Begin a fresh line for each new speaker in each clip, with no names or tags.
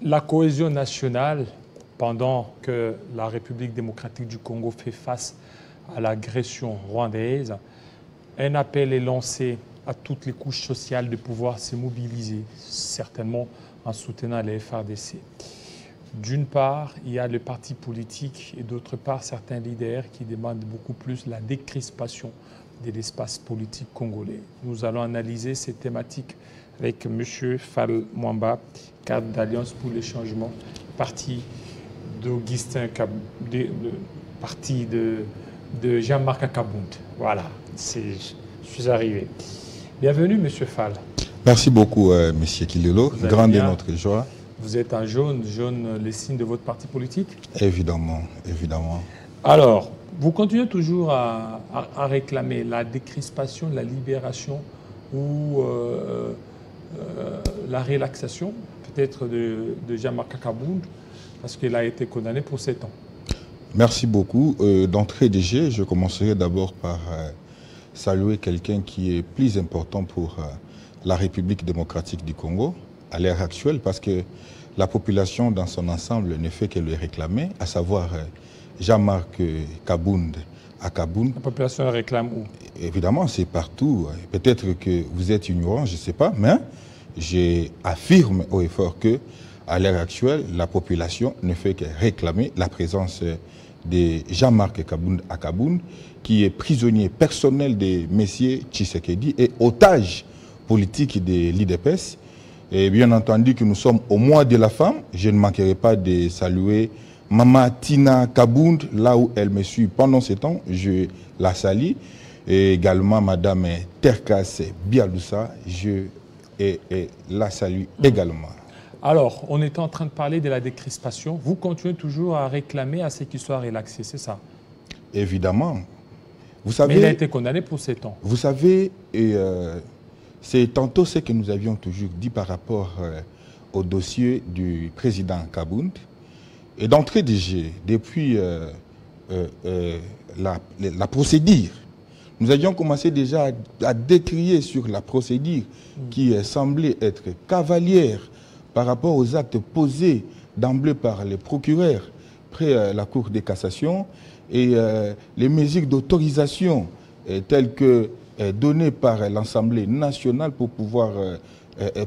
la cohésion nationale, pendant que la République démocratique du Congo fait face à l'agression rwandaise, un appel est lancé à toutes les couches sociales de pouvoir se mobiliser, certainement en soutenant les FARDC. D'une part, il y a le parti politique et d'autre part, certains leaders qui demandent beaucoup plus la décrispation de l'espace politique congolais. Nous allons analyser ces thématiques avec M. Fall Mwamba, cadre d'Alliance pour les changements, parti d'Augustin parti de Jean-Marc Akabound. Voilà, je suis arrivé. Bienvenue, M. Fall.
Merci beaucoup, M. Kilelo. Grande est notre joie.
Vous êtes en jaune, les signes de votre parti politique?
Évidemment, évidemment.
Alors, vous continuez toujours à réclamer la décrispation, la libération ou la relaxation, peut-être de Jean-Marc Akabound, parce qu'il a été condamné pour 7 ans.
Merci beaucoup. D'entrée de jeu, je commencerai d'abord par saluer quelqu'un qui est plus important pour la République démocratique du Congo à l'ère actuelle, parce que la population dans son ensemble ne fait que le réclamer, à savoir Jean-Marc Akabound.
La population réclame où?
Évidemment, c'est partout. Peut-être que vous êtes ignorant, je ne sais pas, mais j'affirme haut et fort que à l'heure actuelle, la population ne fait que réclamer la présence de Jean-Marc Akabound, qui est prisonnier personnel de Messieurs Tshisekedi et otage politique de l'IDPS. Et bien entendu que nous sommes au mois de la femme, je ne manquerai pas de saluer Maman Tina Akabound, là où elle me suit pendant ce temps, je la salue. Et également Madame Terkas Bialoussa, je la salue également.
Alors, on était en train de parler de la décrispation. Vous continuez toujours à réclamer à ce qu'il soit relaxé, c'est ça?
Évidemment. Vous savez,
mais il a été condamné pour 7 ans.
Vous savez, c'est tantôt ce que nous avions toujours dit par rapport au dossier du président Akabound. Et d'entrée de jeu, depuis la procédure, nous avions commencé déjà à décrier sur la procédure qui semblait être cavalière par rapport aux actes posés d'emblée par les procureurs près la Cour de cassation et les mesures d'autorisation telles que données par l'Assemblée nationale pour pouvoir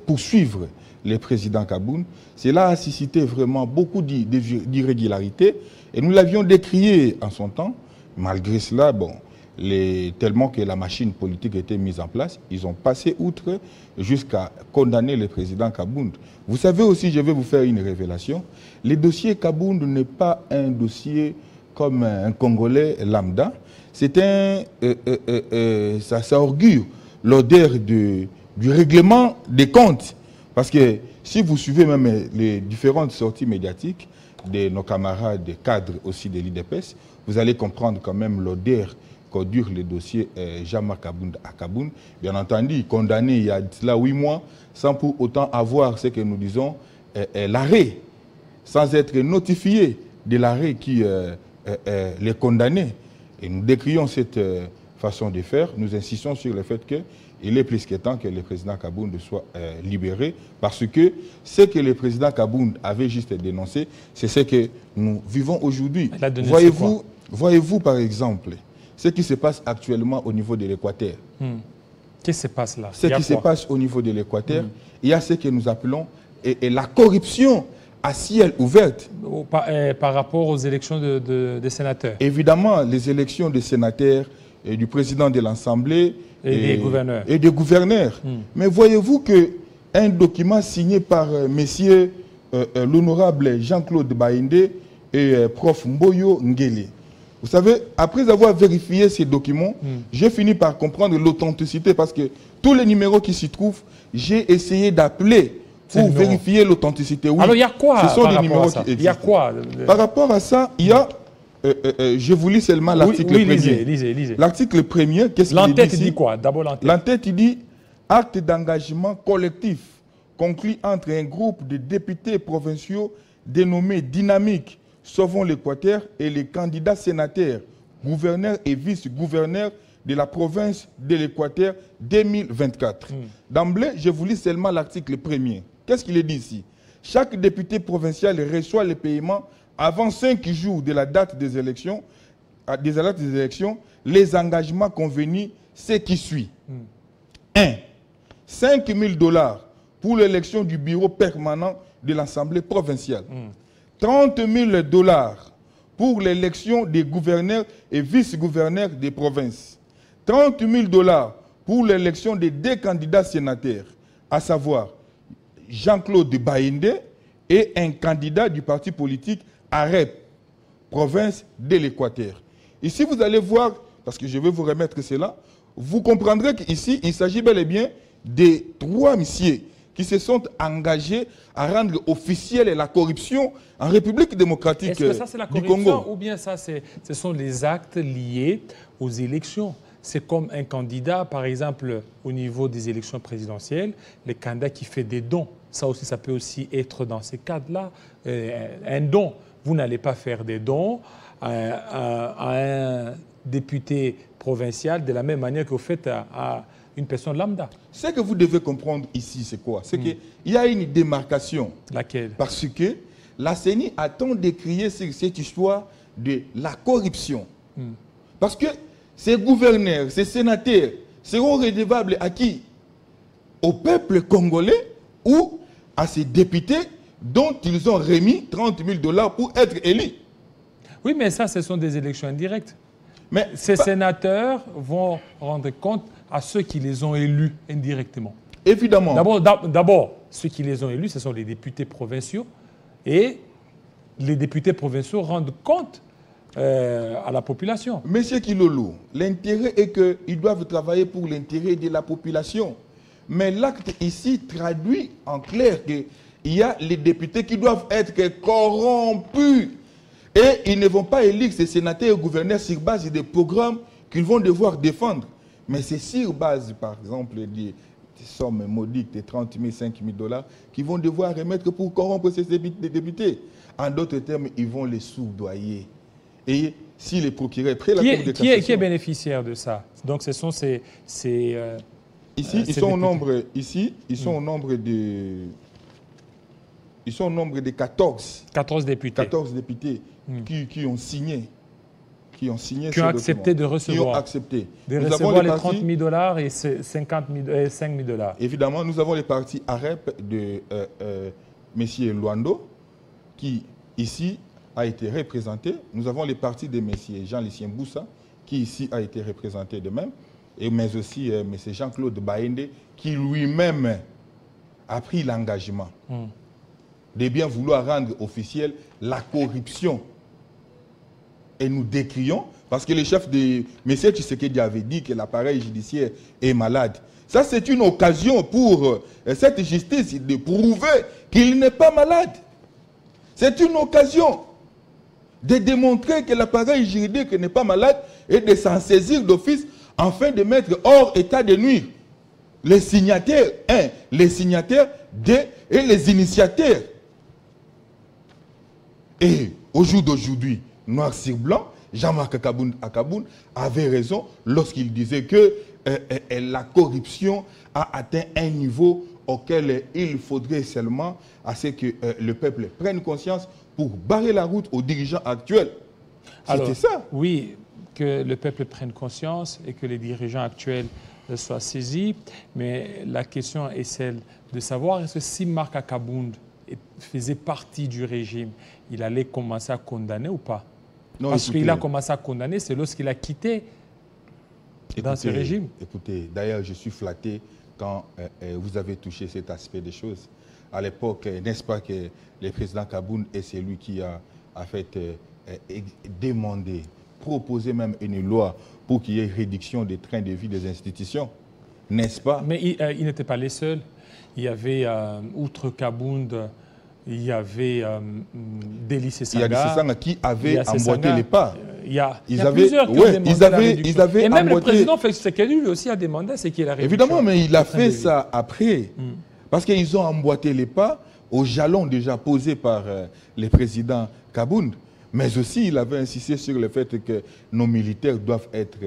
poursuivre le président Akabound. Cela a suscité vraiment beaucoup d'irrégularités et nous l'avions décrié en son temps. Malgré cela, bon, tellement que la machine politique était mise en place, ils ont passé outre jusqu'à condamner le président Akabound. Vous savez aussi, je vais vous faire une révélation, le dossier Akabound n'est pas un dossier comme un Congolais lambda, c'est ça augure l'odeur du règlement des comptes. Parce que si vous suivez même les différentes sorties médiatiques de nos camarades cadres aussi de l'IDPS, vous allez comprendre quand même l'odeur qu'augure le dossier Jean-Marc Akabound. Bien entendu, condamné il y a là 8 mois, sans pour autant avoir ce que nous disons, l'arrêt, sans être notifié de l'arrêt qui les condamnait. Et nous décrions cette façon de faire. Nous insistons sur le fait qu'il est plus que temps que le président Akabound soit libéré, parce que ce que le président Akabound avait juste dénoncé, c'est ce que nous vivons aujourd'hui. Voyez-vous par exemple ce qui se passe actuellement au niveau de l'Équateur.
Qu'est-ce qui se passe là?
Ce qui se passe au niveau de l'Équateur, il y a ce que nous appelons la corruption à ciel ouvert.
Par rapport aux élections des sénateurs?
Évidemment, les élections des sénateurs et du président de l'Assemblée
et
des gouverneurs. Mais voyez-vous qu'un document signé par messieurs l'honorable Jean-Claude Baïndé et prof Mboyo Ngele, vous savez, après avoir vérifié ces documents, j'ai fini par comprendre l'authenticité, parce que tous les numéros qui s'y trouvent, j'ai essayé d'appeler pour vérifier l'authenticité. Oui.
Alors il y a quoi?
Ce sont des numéros qui existent.
Il y a quoi?
Par rapport à ça, il y a, je vous lis seulement l'article premier.
Lisez.
L'article premier, qu'est-ce qu'il dit?
L'entête dit quoi? D'abord l'entête.
L'entête, il dit acte d'engagement collectif conclu entre un groupe de députés provinciaux dénommés Dynamique Sauvons l'Équateur et les candidats sénateurs, gouverneurs et vice-gouverneurs de la province de l'Équateur 2024. D'emblée, je vous lis seulement l'article premier. Qu'est-ce qu'il est dit ici? chaque député provincial reçoit les paiements avant 5 jours de la date des élections, les engagements convenus, c'est qui suit. 1. 5 000 $ pour l'élection du bureau permanent de l'Assemblée provinciale. 30 000 $ pour l'élection des gouverneurs et vice-gouverneurs des provinces. 30 000 $ pour l'élection des 2 candidats sénateurs, à savoir Jean-Claude Baïndé et un candidat du parti politique AREP, province de l'Équateur. Ici, vous allez voir, parce que je vais vous remettre cela, vous comprendrez qu'ici, il s'agit bel et bien des 3 messieurs qui se sont engagés à rendre officielle la corruption en République démocratique du Congo. Est-ce que ça, c'est la corruption
ou bien ça, ce sont les actes liés aux élections? C'est comme un candidat, par exemple, au niveau des élections présidentielles, le candidat qui fait des dons. Ça aussi, ça peut aussi être dans ces cadres-là. Un don. Vous n'allez pas faire des dons à un député provincial de la même manière que vous faites à une personne lambda.
Ce que vous devez comprendre ici, c'est quoi? C'est qu'il y a une démarcation.
Laquelle?
Parce que la CENI a tant décrié cette histoire de la corruption. Parce que ces gouverneurs, ces sénateurs seront redevables à qui? Au peuple congolais ou à ces députés dont ils ont remis 30 000 $ pour être élus.
Oui, mais ça, ce sont des élections indirectes. Mais ces sénateurs vont rendre compte à ceux qui les ont élus indirectement.
Évidemment.
D'abord, ceux qui les ont élus, ce sont les députés provinciaux. Et les députés provinciaux rendent compte à la population.
Monsieur Kilolo, l'intérêt est qu'ils doivent travailler pour l'intérêt de la population. Mais l'acte ici traduit en clair qu'il y a les députés qui doivent être corrompus. Et ils ne vont pas élire ces sénateurs et gouverneurs sur base des programmes qu'ils vont devoir défendre. Mais c'est sur base, par exemple, des sommes modiques de 30 000, 5 000 $ qu'ils vont devoir remettre pour corrompre ces députés. En d'autres termes, ils vont les soudoyer. Et si les procureurs prennent la Cour de cassation...
Qui est bénéficiaire de ça? Donc ce sont ces
ici, ils sont au nombre, ils sont au nombre de... Ils sont au nombre de 14
députés.
14 députés qui ont signé. Qui ont
accepté de recevoir.
Qui ont accepté.
De recevoir les 30 000 $ et 5 000 $.
Évidemment, nous avons les partis AREP de M. Luando, qui ici a été représenté. Nous avons les partis de M. Jean-Lucien Boussa, qui ici a été représenté de même. Mais aussi M. Jean-Claude Baïndé, qui lui-même a pris l'engagement de bien vouloir rendre officielle la corruption. Et nous décrions, parce que le chef de M. Tshisekedi avait dit que l'appareil judiciaire est malade. Ça, c'est une occasion pour cette justice de prouver qu'il n'est pas malade. C'est une occasion de démontrer que l'appareil juridique n'est pas malade et de s'en saisir d'office afin de mettre hors état de nuire les signataires, les signataires, et les initiateurs. Et au jour d'aujourd'hui, noir sur blanc, Jean-Marc Akaboun avait raison lorsqu'il disait que la corruption a atteint un niveau auquel il faudrait seulement à ce que le peuple prenne conscience pour barrer la route aux dirigeants actuels. C'était ça.
Oui, que le peuple prenne conscience et que les dirigeants actuels soient saisis. Mais la question est celle de savoir est-ce que si Marc Akaboun faisait partie du régime, il allait commencer à condamner ou pas? Non, parce qu'il a commencé à condamner, c'est lorsqu'il a quitté dans ce régime.
Écoutez, d'ailleurs, je suis flatté quand vous avez touché cet aspect des choses. À l'époque, n'est-ce pas que le président Kaboun est celui qui a fait demander, proposer même une loi pour qu'il y ait réduction des trains de vie des institutions, n'est-ce pas?
Mais il n'était pas les seuls. Il y avait, outre Kaboun, il y avait Deli Sessanga.
Il y a des Sessanga qui avaient emboîté les pas.
Il y a plusieurs qui ont demandé ils avaient et même emboîté... le président Félix Tshisekedi lui aussi a demandé ce qu'il a réduction.
Évidemment, mais il a fait ça après. Parce qu'ils ont emboîté les pas aux jalons déjà posés par le président Kaboun. Mais aussi, il avait insisté sur le fait que nos militaires doivent être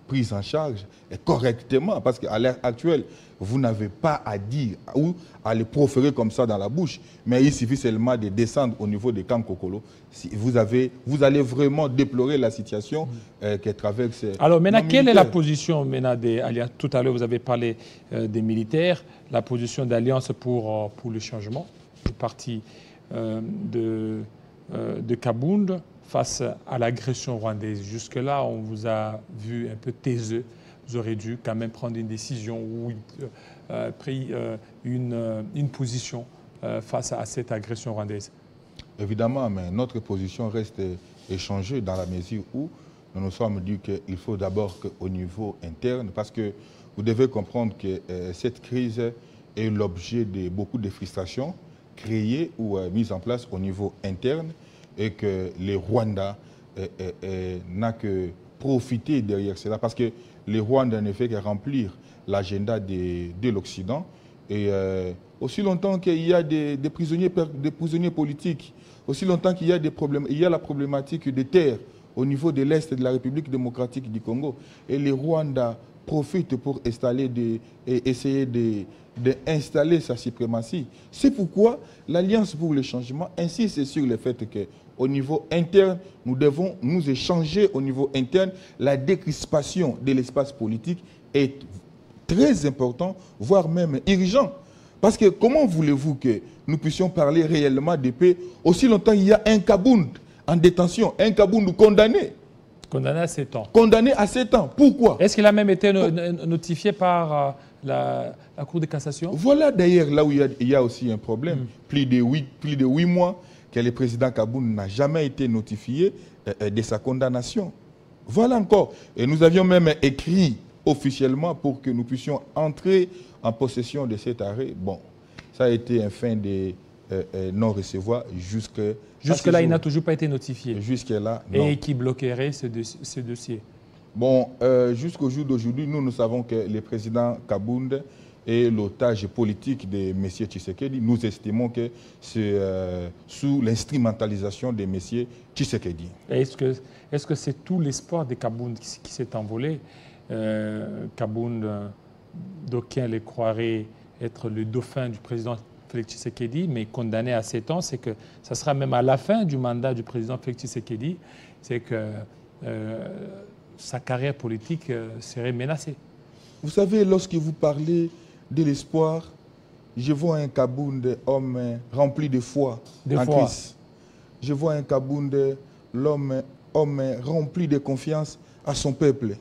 prise en charge correctement. Parce qu'à l'heure actuelle, vous n'avez pas à dire ou à les proférer comme ça dans la bouche. Mais il suffit seulement de descendre au niveau des camps Kokolo. Si vous allez vraiment déplorer la situation que traverse.
Alors maintenant, quelle est la position maintenant des alliances? Tout à l'heure, vous avez parlé des militaires. La position d'Alliance pour le changement, du parti de Kabound face à l'agression rwandaise. Jusque-là, on vous a vu un peu taiseux. Vous aurez dû quand même prendre une décision ou pris une position face à cette agression rwandaise.
Évidemment, mais notre position reste échangée dans la mesure où nous nous sommes dit qu'il faut d'abord qu'au niveau interne, parce que vous devez comprendre que cette crise est l'objet de beaucoup de frustrations créées ou mises en place au niveau interne et que les Rwandais n'a que profité derrière cela, parce que les Rwandais ne fait que remplir l'agenda de l'Occident. Et aussi longtemps qu'il y a des prisonniers politiques, aussi longtemps qu'il y a des problèmes, il y a la problématique des terres au niveau de l'Est de la République démocratique du Congo. Et les Rwandais profitent pour essayer d'installer sa suprématie. C'est pourquoi l'Alliance pour le changement insiste sur le fait qu'au niveau interne, nous devons nous échanger au niveau interne. La décrispation de l'espace politique est très important, voire même urgent. Parce que comment voulez-vous que nous puissions parler réellement de paix aussi longtemps qu'il y a un Kabound en détention, un Kabound condamné?
Condamné à 7 ans.
Condamné à 7 ans. Pourquoi?
Est-ce qu'il a même été notifié par la Cour de cassation?
Voilà d'ailleurs là où il y a aussi un problème. Plus de 8 mois que le président Kabound n'a jamais été notifié de sa condamnation. Voilà encore. Et nous avions même écrit officiellement pour que nous puissions entrer en possession de cet arrêt. Bon, ça a été un fin de non-recevoir
jusque-là, il n'a toujours pas été notifié.
Jusque-là, non.
Et qui bloquerait ce dossier?
Bon, jusqu'au jour d'aujourd'hui, nous savons que le président Kabound est l'otage politique de M. Tshisekedi. Nous estimons que c'est sous l'instrumentalisation de M. Tshisekedi.
Est-ce que c'est tout l'espoir de Kabound qui s'est envolé? Kabound, d'aucuns les croiraient être le dauphin du président Félix Tshisekedi, mais condamné à 7 ans, c'est que ça sera même à la fin du mandat du président Félix Tshisekedi, c'est que sa carrière politique serait menacée.
Vous savez, lorsque vous parlez de l'espoir, je vois un Kabound, homme rempli de foi en Christ. Je vois un Kabound, homme rempli de confiance à son peuple.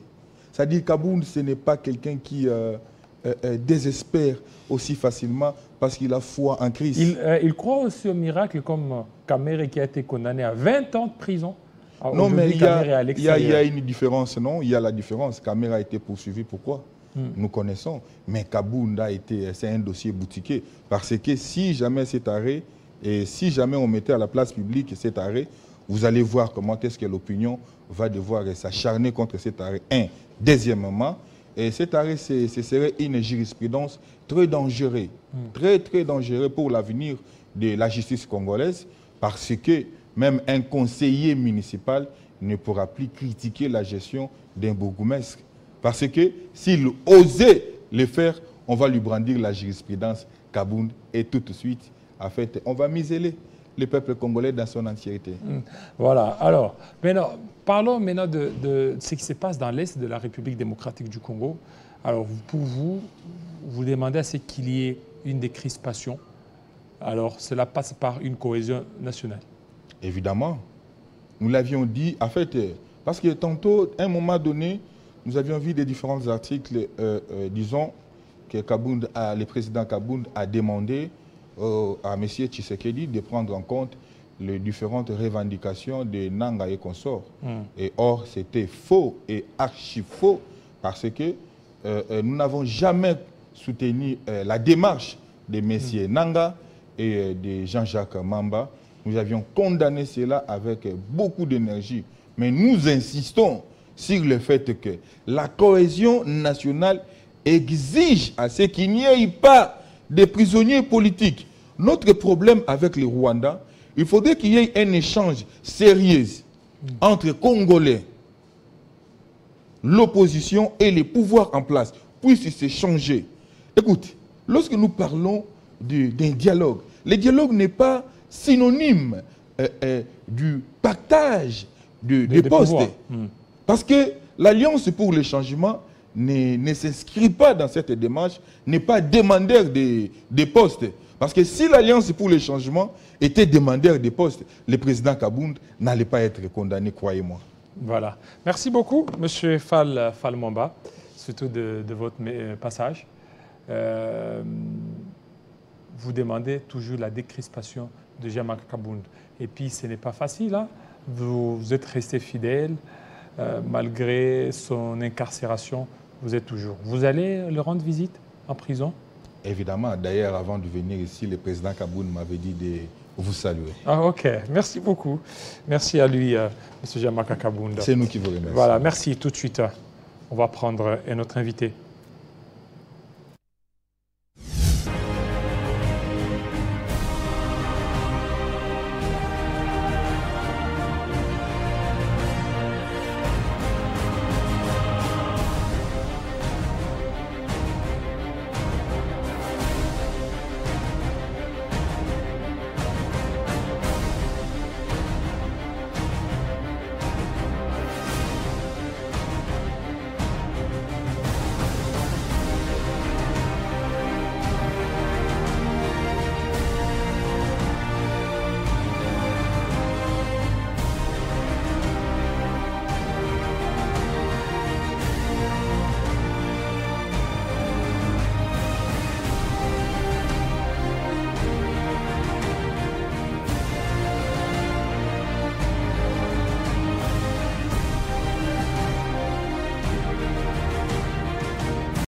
C'est-à-dire Kabound, ce n'est pas quelqu'un qui désespère aussi facilement parce qu'il a foi en Christ.
Il croit aussi au miracle comme Kamere qui a été condamné à 20 ans de prison.
Non, mais il y a une différence, non? Il y a la différence. Kamere a été poursuivi. Pourquoi? Nous connaissons. Mais Kabound c'est un dossier boutiqué. Parce que si jamais cet arrêt, et si jamais on mettait à la place publique cet arrêt, vous allez voir comment est-ce que l'opinion va devoir s'acharner contre cet arrêt. Deuxièmement, et cet arrêt, ce serait une jurisprudence très dangereuse, très dangereuse pour l'avenir de la justice congolaise, parce que même un conseiller municipal ne pourra plus critiquer la gestion d'un bourgmestre. Parce que s'il osait le faire, on va lui brandir la jurisprudence Kabound et tout de suite, en fait, on va museler le peuple congolais dans son entièreté.
Voilà. Alors, maintenant, parlons maintenant de ce qui se passe dans l'Est de la République démocratique du Congo. Alors, pour vous demandez à ce qu'il y ait une décrispation. Alors, cela passe par une cohésion nationale. Évidemment.
Nous l'avions dit, en fait, parce que tantôt, à un moment donné, nous avions vu des différents articles, disons, que le président Kabound a demandé à M. Tshisekedi de prendre en compte les différentes revendications de Nanga et consorts. Et or, c'était faux et archi-faux parce que nous n'avons jamais soutenu la démarche de M. Nanga et de Jean-Jacques Mamba. Nous avions condamné cela avec beaucoup d'énergie. Mais nous insistons sur le fait que la cohésion nationale exige à ce qu'il n'y ait pas de prisonniers politiques. Notre problème avec les Rwandais, il faudrait qu'il y ait un échange sérieux entre Congolais l'opposition et les pouvoirs en place puissent s'échanger. Écoute, lorsque nous parlons d'un dialogue, le dialogue n'est pas synonyme du partage des postes. Parce que l'Alliance pour le changement ne s'inscrit pas dans cette démarche, n'est pas demandeur des postes. Parce que si l'Alliance pour le changement était demandeur des postes, le président Kabound n'allait pas être condamné, croyez-moi.
Voilà. Merci beaucoup, M. Fall Mwamba, surtout de votre passage. Vous demandez toujours la décrispation de Jean-Marc Kabound. Et puis, ce n'est pas facile. Hein? Vous êtes resté fidèle, malgré son incarcération, vous êtes toujours. Vous allez le rendre visite en prison?
Évidemment. D'ailleurs, avant de venir ici, le président Kabound m'avait dit de vous saluer.
Ah, ok. Merci beaucoup. Merci à lui, M. Jean-Marc Kabound.
C'est nous qui vous remercions.
Voilà, merci. Tout de suite, on va prendre un autre invité.